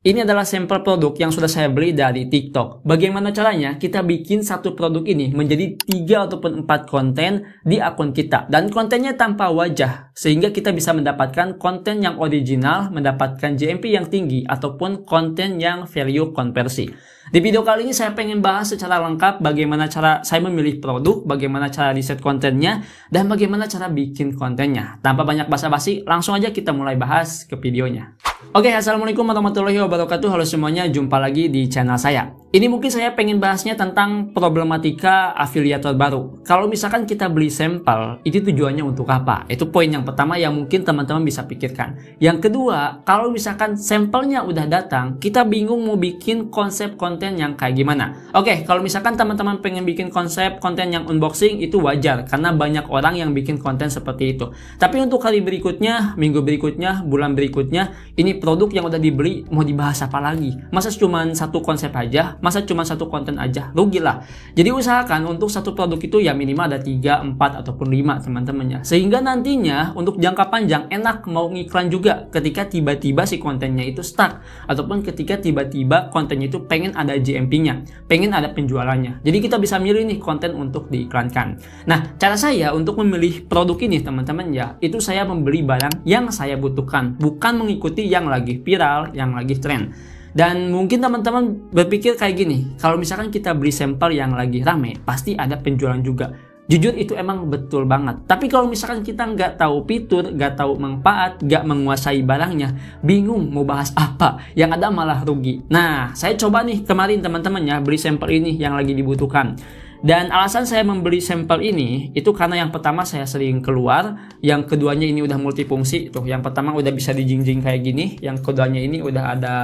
Ini adalah sampel produk yang sudah saya beli dari TikTok. Bagaimana caranya kita bikin satu produk ini menjadi 3 ataupun 4 konten di akun kita. Dan kontennya tanpa wajah. Sehingga kita bisa mendapatkan konten yang original, mendapatkan JMP yang tinggi, ataupun konten yang value konversi. Di video kali ini saya pengen bahas secara lengkap bagaimana cara saya memilih produk, bagaimana cara riset kontennya, dan bagaimana cara bikin kontennya. Tanpa banyak basa-basi, langsung aja kita mulai bahas ke videonya. Oke, assalamualaikum warahmatullahi wabarakatuh. Halo semuanya, jumpa lagi di channel saya. Ini mungkin saya pengen bahasnya tentang problematika afiliator baru. Kalau misalkan kita beli sampel, itu tujuannya untuk apa? Itu poin yang pertama yang mungkin teman-teman bisa pikirkan. Yang kedua, kalau misalkan sampelnya udah datang, kita bingung mau bikin konsep konten yang kayak gimana. Oke, kalau misalkan teman-teman pengen bikin konsep konten yang unboxing, itu wajar karena banyak orang yang bikin konten seperti itu. Tapi untuk hari berikutnya, minggu berikutnya, bulan berikutnya, ini produk yang udah dibeli mau dibahas apa lagi? Masa cuma satu konsep aja? Masa cuma satu konten aja? Rugilah. Jadi usahakan untuk satu produk itu ya minimal ada 3, 4, ataupun 5 teman-temannya. Sehingga nantinya untuk jangka panjang enak mau ngiklan juga ketika tiba-tiba si kontennya itu stuck. Ataupun ketika tiba-tiba kontennya itu pengen ada JMP-nya, pengen ada penjualannya. Jadi kita bisa milih nih konten untuk diiklankan. Nah, cara saya untuk memilih produk ini teman-teman ya, itu saya membeli barang yang saya butuhkan. Bukan mengikuti yang lagi viral, yang lagi tren. Dan mungkin teman-teman berpikir kayak gini, kalau misalkan kita beli sampel yang lagi rame, pasti ada penjualan juga. Jujur itu emang betul banget. Tapi kalau misalkan kita nggak tahu fitur, nggak tahu manfaat, nggak menguasai barangnya, bingung mau bahas apa, yang ada malah rugi. Nah, saya coba nih kemarin teman-teman ya, beli sampel ini yang lagi dibutuhkan. Dan alasan saya membeli sampel ini itu karena yang pertama saya sering keluar, yang keduanya ini udah multifungsi. Tuh, yang pertama udah bisa dijingjing kayak gini, yang keduanya ini udah ada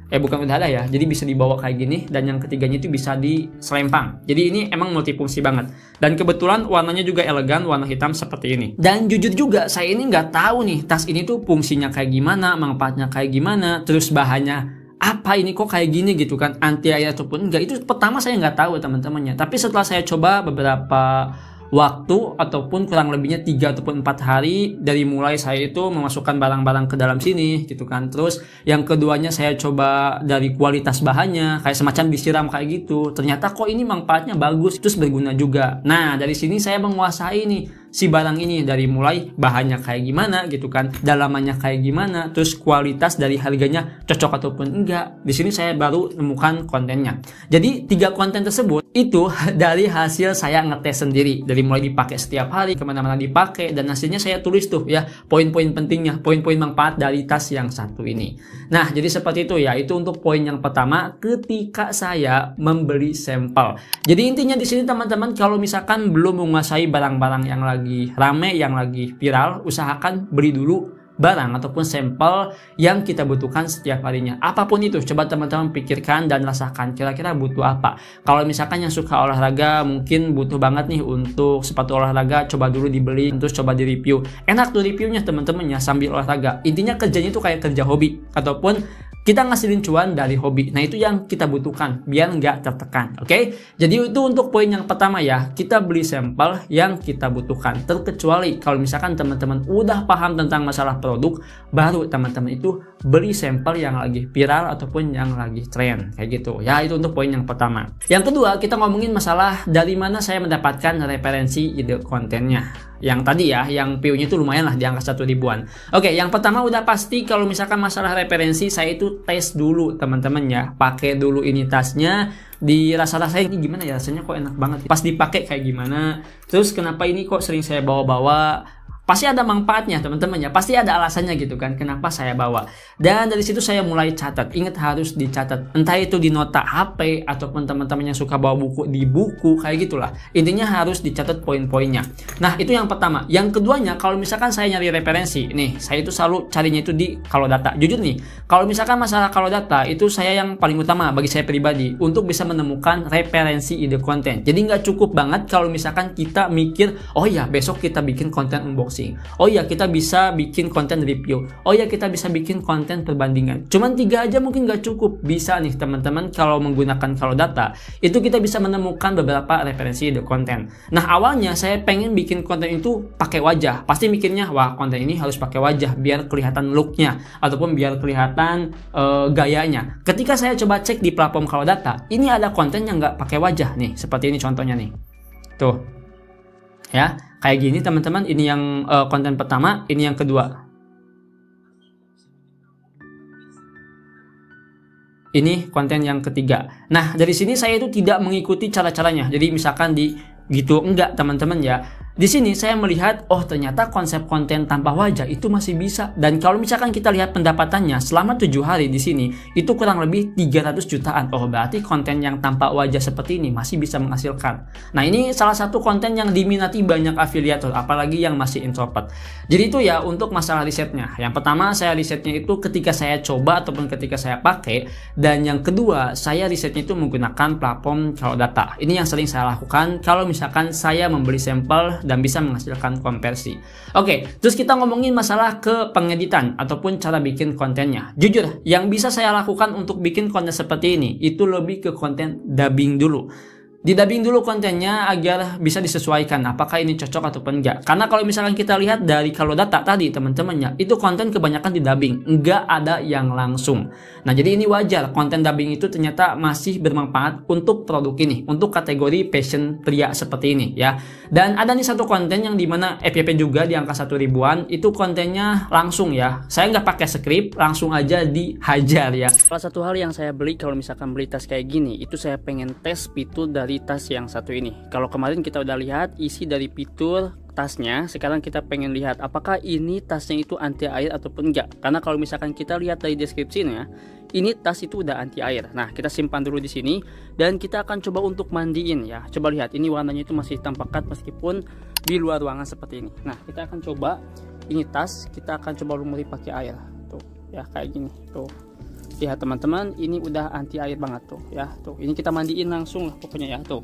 bukan udah ada ya, jadi bisa dibawa kayak gini, dan yang ketiganya itu bisa diselempang. Jadi ini emang multifungsi banget. Dan kebetulan warnanya juga elegan, warna hitam seperti ini. Dan jujur juga saya ini nggak tahu nih tas ini tuh fungsinya kayak gimana, manfaatnya kayak gimana, terus bahannya apa ini kok kayak gini gitu kan, anti air ataupun enggak. Itu pertama saya nggak tahu teman-temannya. Tapi setelah saya coba beberapa waktu ataupun kurang lebihnya 3 ataupun 4 hari dari mulai saya itu memasukkan barang-barang ke dalam sini gitu kan. Terus yang keduanya saya coba dari kualitas bahannya, kayak semacam disiram kayak gitu. Ternyata kok ini manfaatnya bagus, terus berguna juga. Nah, dari sini saya menguasai nih si barang ini, dari mulai bahannya kayak gimana gitu kan, dalamannya kayak gimana, terus kualitas dari harganya cocok ataupun enggak. Di sini saya baru menemukan kontennya. Jadi 3 konten tersebut itu dari hasil saya ngetes sendiri, dari mulai dipakai setiap hari, kemana-mana dipakai, dan hasilnya saya tulis tuh ya, poin-poin pentingnya, poin-poin manfaat dari tas yang satu ini. Nah, jadi seperti itu ya, itu untuk poin yang pertama ketika saya membeli sampel. Jadi intinya di sini teman-teman, kalau misalkan belum menguasai barang-barang yang lagi rame, yang lagi viral, usahakan beli dulu barang ataupun sampel yang kita butuhkan setiap harinya. Apapun itu, coba teman-teman pikirkan dan rasakan kira-kira butuh apa. Kalau misalkan yang suka olahraga mungkin butuh banget nih untuk sepatu olahraga, coba dulu dibeli, terus coba di-review. Enak tuh reviewnya teman-teman ya sambil olahraga. Intinya kerjanya itu kayak kerja hobi ataupun kita ngasilin cuan dari hobi. Nah, itu yang kita butuhkan biar nggak tertekan. Oke? Jadi itu untuk poin yang pertama ya, kita beli sampel yang kita butuhkan. Terkecuali kalau misalkan teman-teman udah paham tentang masalah produk, baru teman-teman itu beli sampel yang lagi viral ataupun yang lagi tren kayak gitu. Ya, itu untuk poin yang pertama. Yang kedua, kita ngomongin masalah dari mana saya mendapatkan referensi ide kontennya. Yang tadi ya, yang view-nya itu lumayan lah di angka 1 ribuan. Oke, yang pertama udah pasti kalau misalkan masalah referensi, saya itu tes dulu teman-teman ya. Pakai dulu ini tasnya, dirasa-rasain ini gimana ya, rasanya kok enak banget. Pas dipakai kayak gimana, terus kenapa ini kok sering saya bawa-bawa. Pasti ada manfaatnya teman-teman ya, pasti ada alasannya gitu kan kenapa saya bawa. Dan dari situ saya mulai catat. Ingat harus dicatat, entah itu di nota HP ataupun teman-teman yang suka bawa buku di buku kayak gitulah. Intinya harus dicatat poin-poinnya. Nah, itu yang pertama. Yang keduanya, kalau misalkan saya nyari referensi nih, saya itu selalu carinya itu di Kalodata. Jujur nih, kalau misalkan masalah Kalodata itu saya yang paling utama bagi saya pribadi untuk bisa menemukan referensi ide konten. Jadi nggak cukup banget kalau misalkan kita mikir, oh ya besok kita bikin konten unboxing unboxing. Oh iya, kita bisa bikin konten review. Oh iya, kita bisa bikin konten perbandingan. Cuman 3 aja mungkin nggak cukup. Bisa nih teman-teman, kalau menggunakan Kalodata, itu kita bisa menemukan beberapa referensi ide konten. Nah, awalnya saya pengen bikin konten itu pakai wajah. Pasti mikirnya, wah konten ini harus pakai wajah biar kelihatan looknya, ataupun biar kelihatan gayanya. Ketika saya coba cek di platform Kalodata, ini ada konten yang nggak pakai wajah nih, seperti ini contohnya nih. Tuh, ya kayak gini teman-teman. Ini yang konten pertama, ini yang kedua. Ini konten yang ketiga. Nah, dari sini saya itu tidak mengikuti cara-caranya. Jadi misalkan di gitu, enggak teman-teman ya. Di sini saya melihat, oh ternyata konsep konten tanpa wajah itu masih bisa. Dan kalau misalkan kita lihat pendapatannya selama 7 hari di sini, itu kurang lebih 300 jutaan. Oh, berarti konten yang tanpa wajah seperti ini masih bisa menghasilkan. Nah, ini salah satu konten yang diminati banyak afiliator, apalagi yang masih introvert. Jadi itu ya untuk masalah risetnya. Yang pertama, saya risetnya itu ketika saya coba ataupun ketika saya pakai. Dan yang kedua, saya risetnya itu menggunakan platform Kalodata. Ini yang sering saya lakukan kalau misalkan saya membeli sampel dan bisa menghasilkan konversi. Oke, terus kita ngomongin masalah ke pengeditan ataupun cara bikin kontennya. Jujur, yang bisa saya lakukan untuk bikin konten seperti ini itu lebih ke konten dubbing dulu. Didubbing dulu kontennya agar bisa disesuaikan apakah ini cocok ataupun enggak. Karena kalau misalkan kita lihat dari Kalodata tadi teman-temannya, itu konten kebanyakan didubbing, enggak ada yang langsung. Nah, jadi ini wajar, konten dubbing itu ternyata masih bermanfaat untuk produk ini, untuk kategori passion pria seperti ini ya. Dan ada nih satu konten yang dimana FYP juga di angka 1 ribuan, itu kontennya langsung ya. Saya nggak pakai skrip, langsung aja dihajar ya. Salah satu hal yang saya beli kalau misalkan beli tas kayak gini, itu saya pengen tes fitur dari tas yang satu ini. Kalau kemarin kita udah lihat isi dari fitur tasnya, sekarang kita pengen lihat apakah ini tasnya itu anti air ataupun enggak. Karena kalau misalkan kita lihat dari deskripsinya, ini tas itu udah anti air. Nah, kita simpan dulu di sini dan kita akan coba untuk mandiin ya. Coba lihat, ini warnanya itu masih hitam pekat meskipun di luar ruangan seperti ini. Nah, kita akan coba ini tas, kita akan coba lumuri pakai air. Tuh, ya kayak gini. Tuh. Lihat teman-teman, ini udah anti air banget tuh ya. Tuh, ini kita mandiin langsung lah pokoknya ya. Tuh.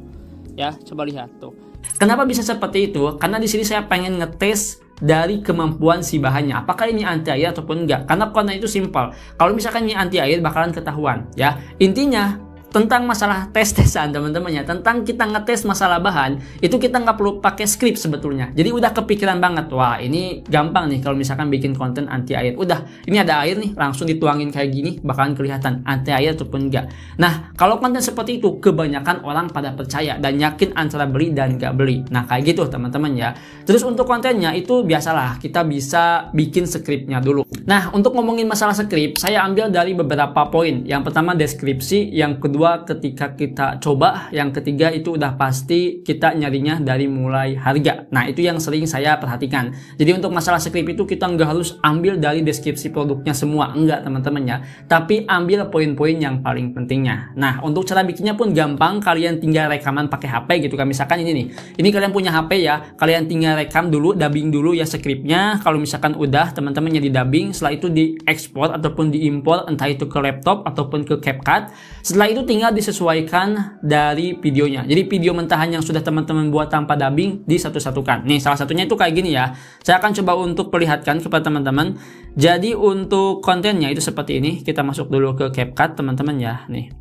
Ya, coba lihat tuh. Kenapa bisa seperti itu? Karena di sini saya pengen ngetes dari kemampuan si bahannya, apakah ini anti air ataupun enggak. Karena konten itu simpel. Kalau misalkan ini anti air bakalan ketahuan ya. Intinya tentang masalah tes-tesan teman-teman ya, tentang kita ngetes masalah bahan, itu kita nggak perlu pakai skrip sebetulnya. Jadi udah kepikiran banget, wah ini gampang nih kalau misalkan bikin konten anti air. Udah, ini ada air nih, langsung dituangin kayak gini, bakalan kelihatan anti air ataupun enggak. Nah, kalau konten seperti itu, kebanyakan orang pada percaya dan yakin antara beli dan nggak beli. Nah, kayak gitu teman-teman ya. Terus untuk kontennya itu biasalah, kita bisa bikin skripnya dulu. Nah, untuk ngomongin masalah skrip, saya ambil dari beberapa poin. Yang pertama deskripsi, yang kedua ketika kita coba, yang ketiga itu udah pasti kita nyarinya dari mulai harga. Nah, itu yang sering saya perhatikan. Jadi untuk masalah skrip itu kita nggak harus ambil dari deskripsi produknya semua, enggak teman-teman ya, tapi ambil poin-poin yang paling pentingnya. Nah, untuk cara bikinnya pun gampang, kalian tinggal rekaman pakai HP gitu kan. Misalkan ini nih, ini kalian punya HP ya, kalian tinggal rekam dulu, dubbing dulu ya skripnya. Kalau misalkan udah teman-teman yang di dubbing, setelah itu diekspor ataupun diimpor, entah itu ke laptop ataupun ke CapCut. Setelah itu tinggal disesuaikan dari videonya. Jadi video mentahan yang sudah teman-teman buat tanpa dubbing disatu-satukan. Nih, salah satunya itu kayak gini ya. Saya akan coba untuk perlihatkan kepada teman-teman. Jadi untuk kontennya itu seperti ini. Kita masuk dulu ke CapCut teman-teman ya. Nih.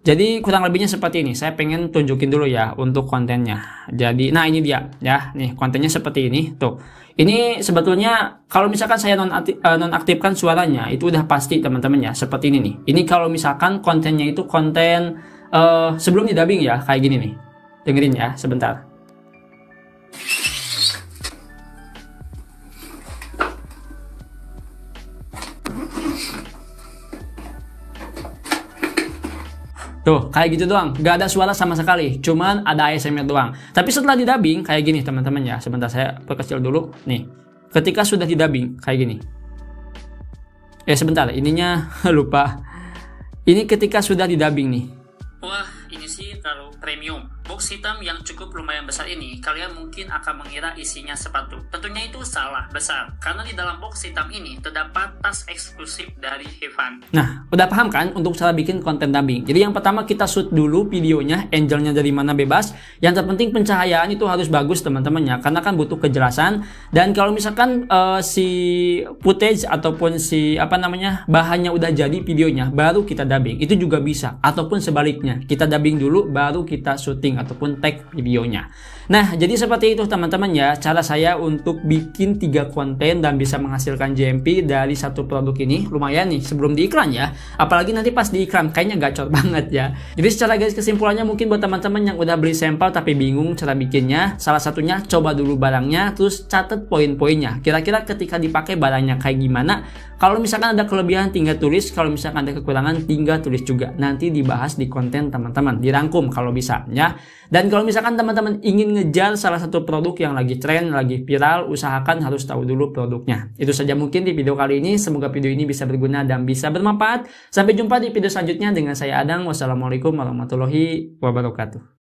Jadi kurang lebihnya seperti ini. Saya pengen tunjukin dulu ya untuk kontennya. Jadi, nah ini dia ya. Nih, kontennya seperti ini. Tuh. Ini sebetulnya kalau misalkan saya nonaktifkan suaranya, itu udah pasti teman-teman ya. Seperti ini nih. Ini kalau misalkan kontennya itu konten sebelum di dubbing ya. Kayak gini nih. Dengerin ya sebentar. Tuh, kayak gitu doang. Gak ada suara sama sekali. Cuman ada ASMR doang. Tapi setelah didubbing, kayak gini teman-teman ya. Sebentar saya perkecil dulu. Nih, ketika sudah didubbing, kayak gini. Sebentar, ininya lupa. Ini ketika sudah didubbing nih. Wah, ini sih terlalu premium. Box hitam yang cukup lumayan besar ini, kalian mungkin akan mengira isinya sepatu. Tentunya itu salah besar, karena di dalam box hitam ini terdapat tas eksklusif dari Heavan. Nah, udah paham kan untuk cara bikin konten dubbing? Jadi yang pertama kita shoot dulu videonya, angle-nya dari mana bebas. Yang terpenting pencahayaan itu harus bagus teman-teman ya, karena kan butuh kejelasan. Dan kalau misalkan si footage ataupun si bahannya udah jadi videonya, baru kita dubbing. Itu juga bisa, ataupun sebaliknya, kita dubbing dulu baru kita syuting ataupun tag videonya. Nah, jadi seperti itu teman-teman ya, cara saya untuk bikin 3 konten dan bisa menghasilkan JMP dari satu produk ini. Lumayan nih sebelum di iklan ya, apalagi nanti pas di iklan kayaknya gacor banget ya. Jadi secara guys kesimpulannya mungkin buat teman-teman yang udah beli sampel tapi bingung cara bikinnya, salah satunya coba dulu barangnya, terus catat poin-poinnya. Kira-kira ketika dipakai barangnya kayak gimana. Kalau misalkan ada kelebihan tinggal tulis, kalau misalkan ada kekurangan tinggal tulis juga. Nanti dibahas di konten teman-teman, dirangkum kalau bisa ya. Dan kalau misalkan teman-teman ingin ngejar salah satu produk yang lagi tren, lagi viral, usahakan harus tahu dulu produknya. Itu saja mungkin di video kali ini. Semoga video ini bisa berguna dan bisa bermanfaat. Sampai jumpa di video selanjutnya dengan saya Adang. Wassalamualaikum warahmatullahi wabarakatuh.